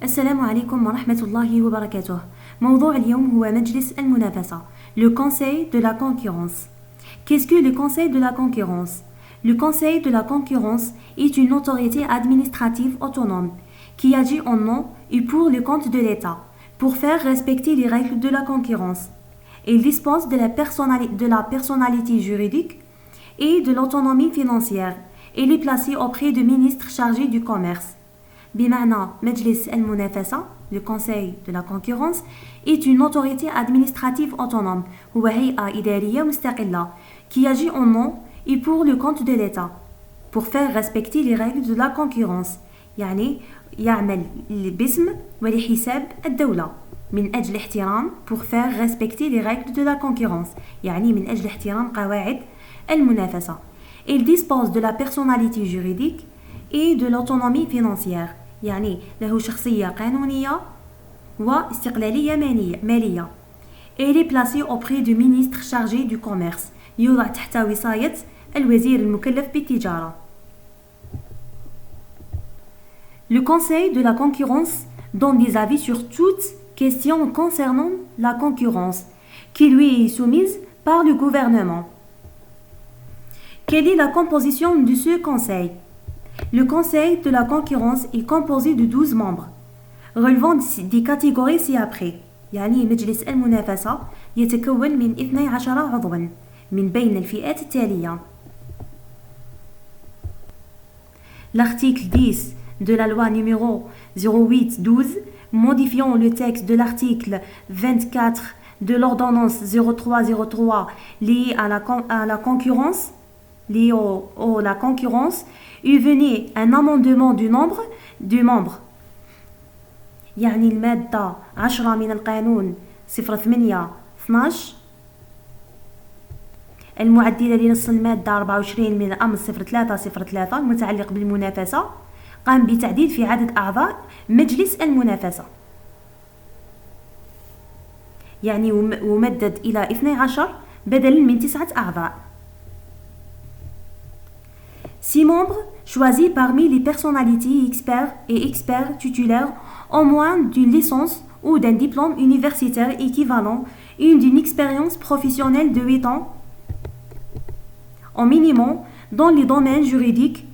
السلام عليكم ورحمة الله وبركاته. موضوع اليوم هو مجلس المنافسة. Le Conseil de la concurrence. Qu'est-ce que le Conseil de la concurrence? Le Conseil de la concurrence est une autorité administrative autonome qui agit en nom et pour le compte de l'État pour faire respecter les règles de la concurrence. Il dispose de la personnalité juridique et de l'autonomie financière. Il est placé auprès du ministre chargé du commerce. بمعنى مجلس المنافسة le Conseil de la concurrence est une autorité administrative autonome هو هيئة إدارية مستقلة qui agit en nom et pour le compte de l'État pour faire respecter les règles de la concurrence يعني يعمل باسم ولحساب الدولة من أجل احترام pour faire respecter les règles de la concurrence يعني من أجل احترام قواعد المنافسة. Il dispose de la personnalité juridique et de l'autonomie financière يعني له شخصية قانونية واستقلالية مالية. Il est placé auprès du ministre chargé du commerce يوضع تحت وصاية الوزير المكلف بالتجارة. Le Conseil de la concurrence donne des avis sur toute question concernant la concurrence qui lui est soumise par le gouvernement. Quelle est la composition de ce conseil? Le Conseil de la concurrence est composé de 12 membres relevant des catégories ci-après. يعني مجلس المنافسة يتكون من 12 عضواً من بين الفئات التالية. L'article 10 de la loi numéro 08-12 modifiant le texte de l'article 24 de l'ordonnance 0303 liée à la concurrence liée la concurrence il venait un amendement du nombre du membre يعني المادة 10 من القانون 08-12 المعدلة لنص المادة 24 من الأمر 0303 المتعلق بالمنافسة قام بتعديل في عدد أعضاء مجلس المنافسة يعني ومدد إلى 12 بدلا من 9 أعضاء. 6 membres choisis parmi les personnalités experts titulaires au moins d'une licence ou d'un diplôme universitaire équivalent et d'une expérience professionnelle de 8 ans au minimum dans les domaines juridiques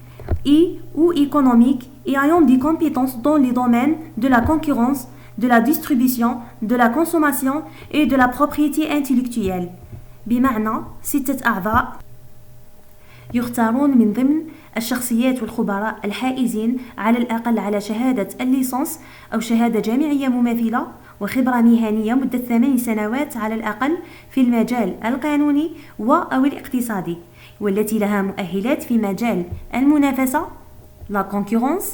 et ou économiques et ayant des compétences dans les domaines de la concurrence, de la distribution, de la consommation et de la propriété intellectuelle. بمعنى 6 أعضاء يختارون من ضمن الشخصيات والخبراء الحائزين على الأقل على شهادة الليسانس أو شهادة جامعية مماثلة وخبرة مهنية مدة 8 سنوات على الأقل في المجال القانوني أو الاقتصادي والتي لها مؤهلات في مجال المنافسة la concurrence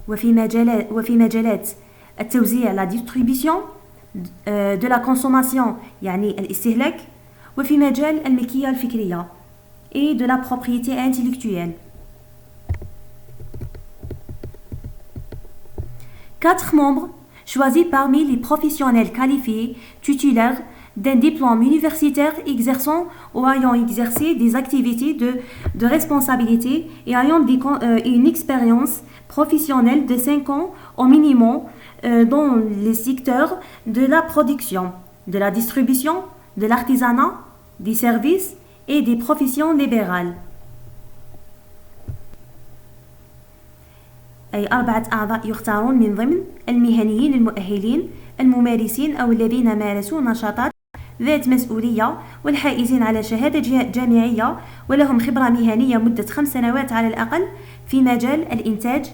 وفي مجالات التوزيع la distribution de la consommation يعني الاستهلاك وفي مجال الملكية الفكرية et de la propriété intellectuelle. 4 membres choisis parmi les professionnels qualifiés titulaires d'un diplôme universitaire exerçant ou ayant exercé des activités de responsabilité et ayant une expérience professionnelle de 5 ans au minimum dans les secteurs de la production, de la distribution, de l'artisanat, des services et des professions libérales. أي 4 أعضاء يختارون من ضمن المهنيين المؤهلين الممارسين أو الذين مارسوا نشاطات ذات مسؤولية والحائزين على شهادة جامعية ولهم خبرة مهنية مدة 5 سنوات على الأقل في مجال الإنتاج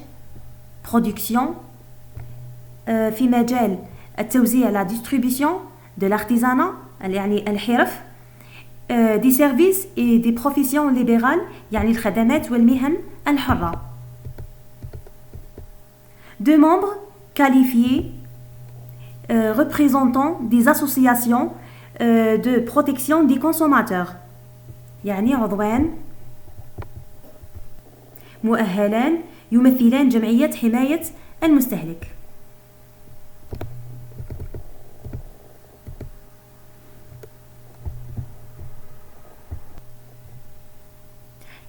production في مجال التوزيع la distribution de l'artisanat يعني الحرف des services et des professions libérales يعني الخدمات والمهن الحرة. 2 membres qualifiés représentant des associations de protection des consommateurs يعني عضوان مؤهلان يمثلان جمعية حماية المستهلك.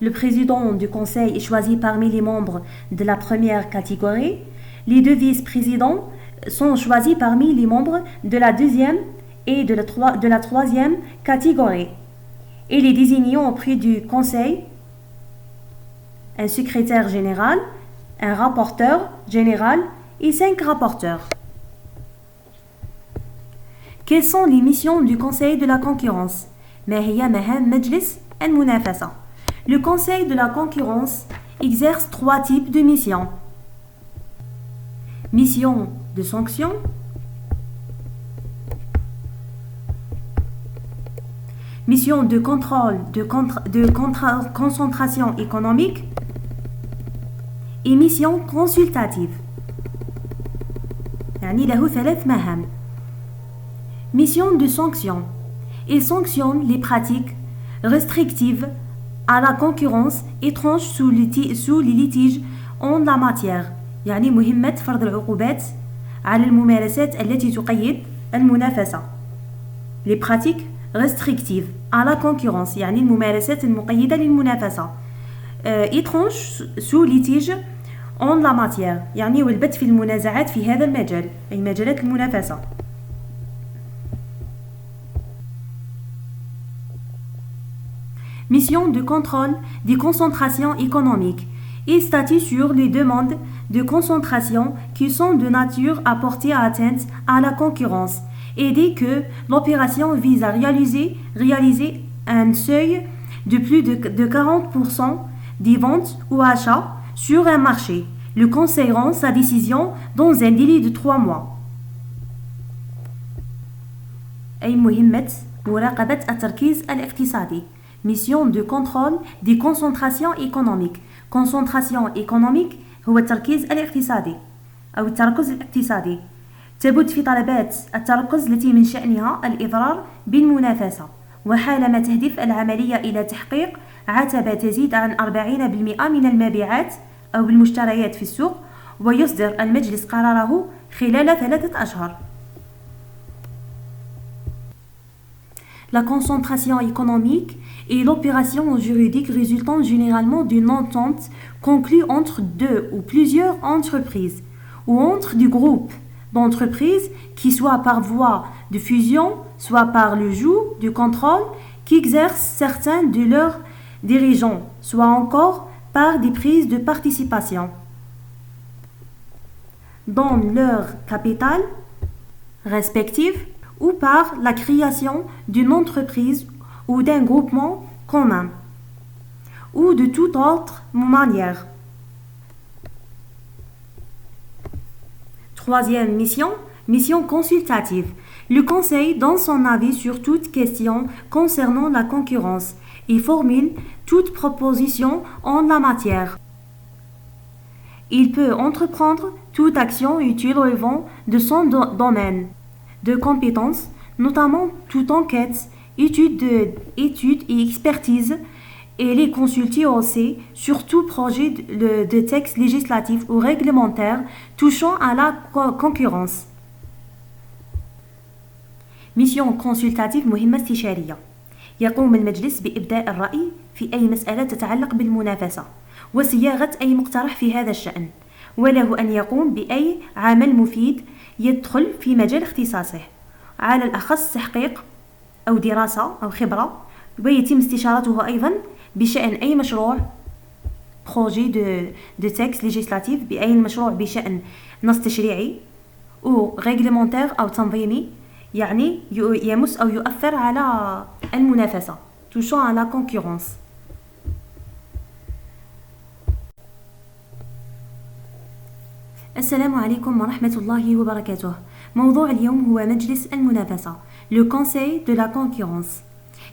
Le président du conseil est choisi parmi les membres de la première catégorie. Les deux vice-présidents sont choisis parmi les membres de la deuxième et de la troisième catégorie. Il est désigné auprès du Conseil un secrétaire général, un rapporteur général et 5 rapporteurs. Quelles sont les missions du Conseil de la concurrence? ما هي مهام مجلس المنافسة? Le Conseil de la concurrence exerce 3 types de missions. Mission de sanction, mission de contrôle de concentration économique et mission consultative. يعني له 3 مهام. Mission de sanction. Il sanctionne les pratiques restrictives à la concurrence étrange sous les litiges en la matière. يعني مهمة فرض العقوبات على الممارسات التي تقيد المنافسة. Les pratiques restrictives à la concurrence يعني الممارسات المقيدة للمنافسة. étrange sous litige en la matière يعني والبت في المنازعات في هذا المجال أي مجالات المنافسة. Mission de contrôle des concentrations économiques. Il statue sur les demandes de concentration qui sont de nature à porter atteinte à la concurrence et dès que l'opération vise à réaliser un seuil de plus de 40% des ventes ou achats sur un marché. Le Conseil rend sa décision dans un délai de 3 mois. أي مهمة مراقبة التركيز الاقتصادي. Mission de contrôle des concentrations économiques. Concentration économique هو التركيز الاقتصادي أو التركز الاقتصادي. تبت في طلبات التركز التي من شأنها الإضرار بالمنافسة وحالما تهدف العملية إلى تحقيق عتبة تزيد عن 40% من المبيعات أو المشتريات في السوق ويصدر المجلس قراره خلال 3 أشهر. La concentration économique est l'opération juridique résultant généralement d'une entente conclue entre 2 ou plusieurs entreprises ou entre des groupes d'entreprises qui soit par voie de fusion, soit par le joug du contrôle qui exercent certains de leurs dirigeants, soit encore par des prises de participation dans leur capital respectif ou par la création d'une entreprise ou d'un groupement commun ou de toute autre manière. Troisième mission, mission consultative. Le Conseil donne son avis sur toute question concernant la concurrence et formule toute proposition en la matière. Il peut entreprendre toute action utile relevant de son domaine de compétences, notamment toute enquête, étude et expertise, et les consulter aussi sur tout projet de texte législatif ou réglementaire touchant à la concurrence. Mission consultative مهمة استشارية. يقوم المجلس بإبداء الرأي في أي مسألة تتعلق بالمنافسة وصياغة أي مقترح في هذا الشأن، وله أن يقوم بأي عمل مفيد يدخل في مجال اختصاصه، على الأخص تحقيق أو دراسة أو خبرة، ويتم استشارته أيضا بشأن أي مشروع projet de texte législatif بأي مشروع بشأن نص تشريعي أو réglementaire أو تنظيمي يعني يمس أو يؤثر على المنافسة touchant à la concurrence. السلام عليكم ورحمة الله وبركاته. موضوع اليوم هو مجلس المنافسة le Conseil de la concurrence.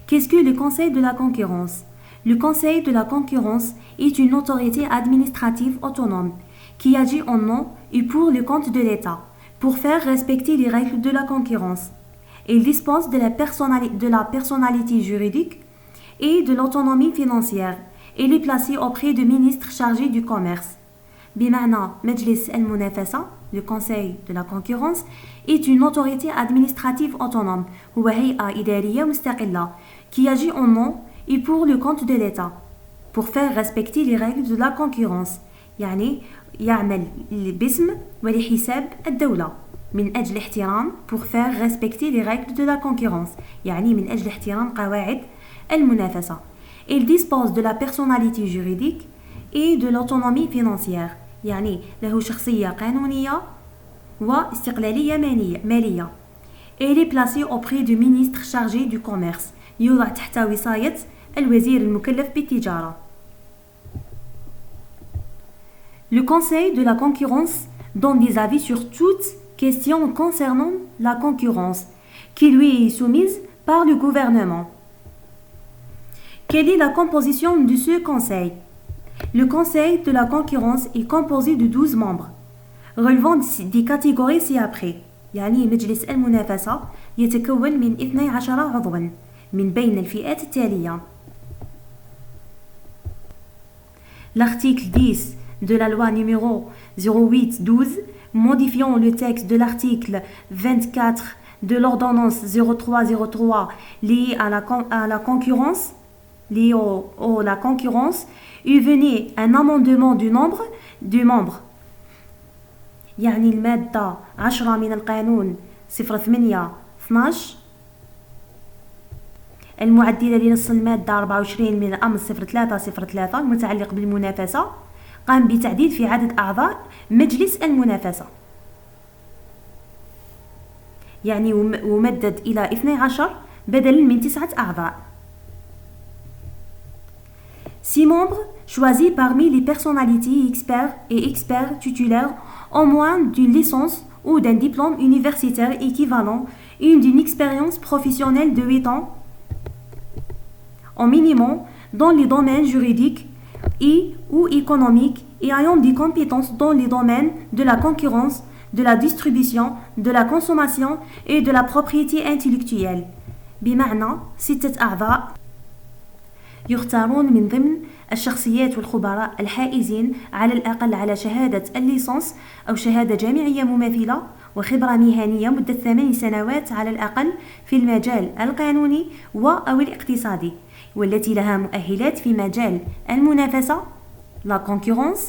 Qu'est-ce que le Conseil de la concurrence? Le Conseil de la concurrence est une autorité administrative autonome qui agit en nom et pour le compte de l'État pour faire respecter les règles de la concurrence. Il dispose de la personnalité juridique et de l'autonomie financière. Il est placé auprès du ministre chargé du commerce. بمعنى مجلس المنافسة le Conseil de la concurrence est une autorité administrative autonome هو هيئة إدارية مستقلة qui agit en nom et pour le compte de l'État pour faire respecter les règles de la concurrence. يعني يعمل باسم ولحساب الدولة من أجل احترام pour faire respecter les règles de la concurrence يعني من أجل احترام قواعد المنافسة. Il dispose de la personnalité juridique et de l'autonomie financière يعني له شخصية قانونية واستقلالية مالية. Il est placé auprès du ministre chargé du commerce يوضع تحت وصاية الوزير المكلف بالتجارة. Le Conseil de la concurrence donne des avis sur toute question concernant la concurrence qui lui est soumise par le gouvernement. Quelle est la composition de ce conseil? Le Conseil de la concurrence est composé de 12 membres relevant des catégories ci-après. يعني مجلس المنافسة يتكون من 12 عضواً من بين الفئات التالية. L'article 10 de la loi numéro 08-12 modifiant le texte de l'article 24 de l'ordonnance 03-03 liée à la concurrence, liée la concurrence, il venait un amendement du nombre de membres. يعني المادة 10 من القانون 08-12 المعدلة لنص المادة 24 من الأمر 03-03 المتعلق بالمنافسة قام بتعديل في عدد أعضاء مجلس المنافسة يعني ومدد إلى 12 بدلا من 9 أعضاء. 6 membres choisis parmi les personnalités experts titulaires au moins d'une licence ou d'un diplôme universitaire équivalent et d'une expérience professionnelle de 8 ans au minimum dans les domaines juridiques et ou économiques et ayant des compétences dans les domaines de la concurrence, de la distribution, de la consommation et de la propriété intellectuelle. بمعنى 6 أعضاء يختارون من ضمن الشخصيات والخبراء الحائزين على الأقل على شهادة الليسانس أو شهادة جامعية مماثلة وخبرة مهنية مدة 8 سنوات على الأقل في المجال القانوني أو الاقتصادي والتي لها مؤهلات في مجال المنافسة la concurrence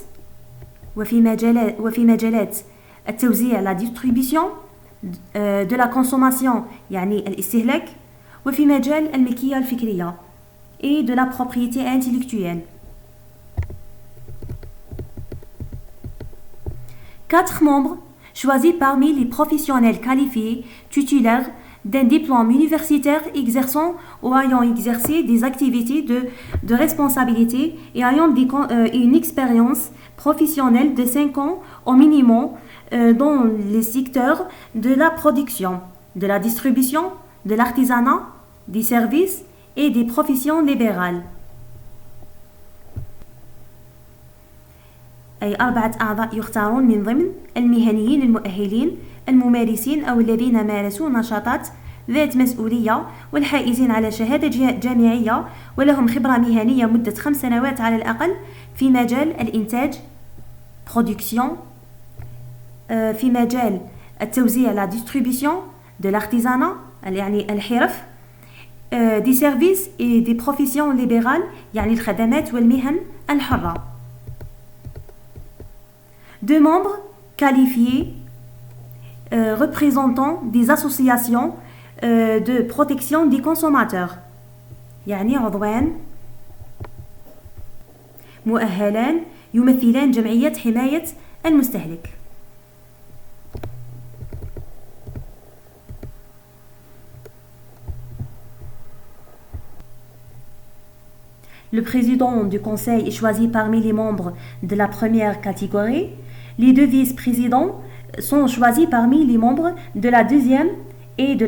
وفي مجالات التوزيع la distribution de la consommation يعني الاستهلاك وفي مجال الملكية الفكرية et de la propriété intellectuelle. 4 membres choisis parmi les professionnels qualifiés titulaires d'un diplôme universitaire exerçant ou ayant exercé des activités de responsabilité et ayant une expérience professionnelle de 5 ans au minimum dans les secteurs de la production, de la distribution, de l'artisanat, des services et des professions libérales. أي 4 أعضاء يختارون من ضمن المهنيين المؤهلين الممارسين أو الذين مارسوا نشاطات ذات مسؤولية والحائزين على شهادة جامعية ولهم خبرة مهنية مدة 5 سنوات على الأقل في مجال الإنتاج production في مجال التوزيع la distribution de l'artisanat يعني الحرف des services et des professions libérales يعني الخدمات والمهن الحرة. 2 membres qualifiés représentant des associations de protection des consommateurs يعني عضوان مؤهلان يمثلان جمعية حماية المستهلك. Le président du conseil est choisi parmi les membres de la première catégorie. Les 2 vice-présidents sont choisis parmi les membres de la deuxième et de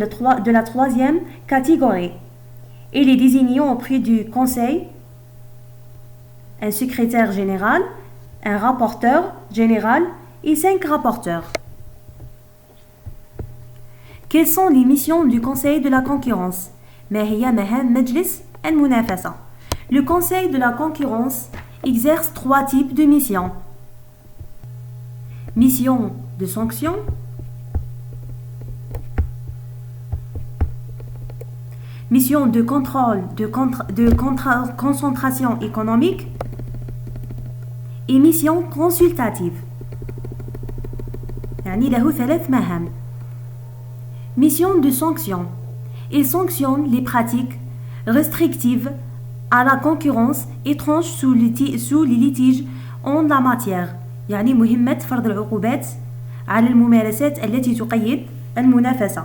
la troisième catégorie. Il est désigné auprès du conseil un secrétaire général, un rapporteur général et 5 rapporteurs. Quelles sont les missions du conseil de la concurrence? ما هي مهام مجلس المنافسة؟ Le conseil de la concurrence exerce 3 types de missions. Mission de sanction, mission de contrôle de concentration économique et mission consultative. يعني له 3 مهام. Mission de sanction. Il sanctionne les pratiques restrictives à la concurrence étrange sous les litiges en la matière. يعني مهمة فرض العقوبات على الممارسات التي تقيد المنافسة.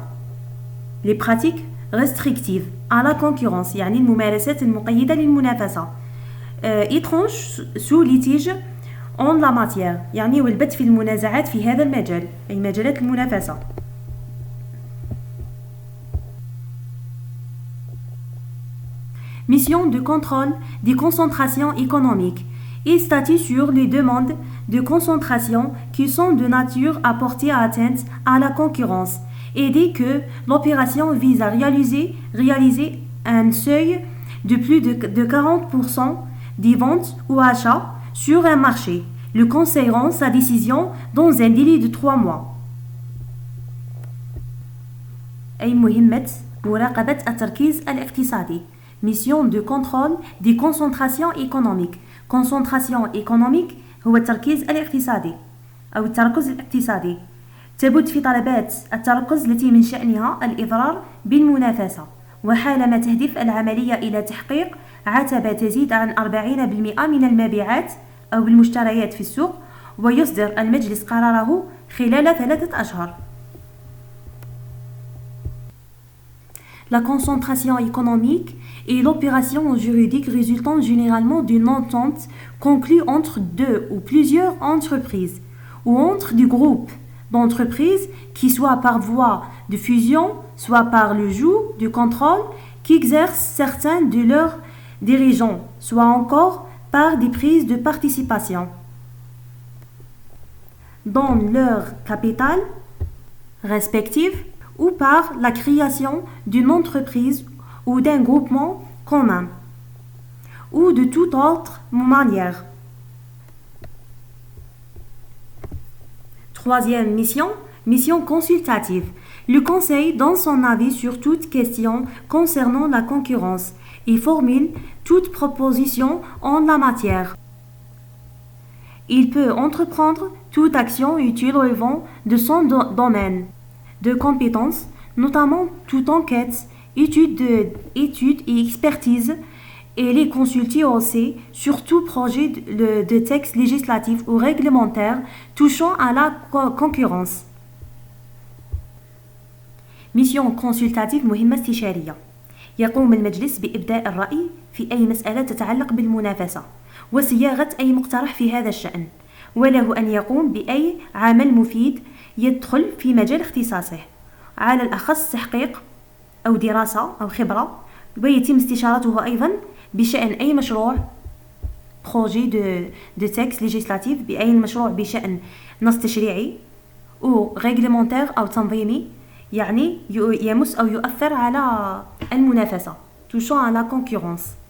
Les pratiques restrictives à la concurrence يعني الممارسات المقيدة للمنافسة. étrange sous litige en la matière يعني والبت في المنازعات في هذا المجال أي مجالات المنافسة. Mission de contrôle des concentrations économiques. Il statue sur les demandes de concentration qui sont de nature à porter atteinte à la concurrence et dès que l'opération vise à réaliser un seuil de plus de 40% des ventes ou achats sur un marché. Le Conseil rend sa décision dans un délai de 3 mois. أي مهمة مراقبة التركيز الاقتصادي. Mission de contrôle des concentrations économiques. Concentration économique هو التركيز الاقتصادي أو التركز الاقتصادي. تبت في طلبات التركز التي من شأنها الإضرار بالمنافسة وحالما تهدف العملية إلى تحقيق عتبة تزيد عن 40% من المبيعات أو المشتريات في السوق ويصدر المجلس قراره خلال 3 أشهر. La concentration économique est l'opération juridique résultant généralement d'une entente conclue entre 2 ou plusieurs entreprises ou entre des groupes d'entreprises qui soit par voie de fusion, soit par le joug du contrôle qu'exercent certains de leurs dirigeants, soit encore par des prises de participation dans leur capital respectif ou par la création d'une entreprise ou d'un groupement commun ou de toute autre manière. Troisième mission, mission consultative. Le Conseil donne son avis sur toute question concernant la concurrence et formule toute proposition en la matière. Il peut entreprendre toute action utile relevant de son domaine de compétences, notamment toute enquête, étude et expertise, et les consulter aussi sur tout projet de texte législatif ou réglementaire touchant à la concurrence. Mission consultative مهمة استشارية. يقوم المجلس بإبداء الرأي في أي مسألة تتعلق بالمنافسة وصياغة أي مقترح في هذا الشأن، وله أن يقوم بأي عمل مفيد يدخل في مجال اختصاصه، على الأخص تحقيق أو دراسة أو خبرة، ويتم استشارته أيضا بشأن أي مشروع projet de texte législatif بأي مشروع بشأن نص تشريعي أو réglementaire أو تنظيمي يعني يمس أو يؤثر على المنافسة touchant à la concurrence.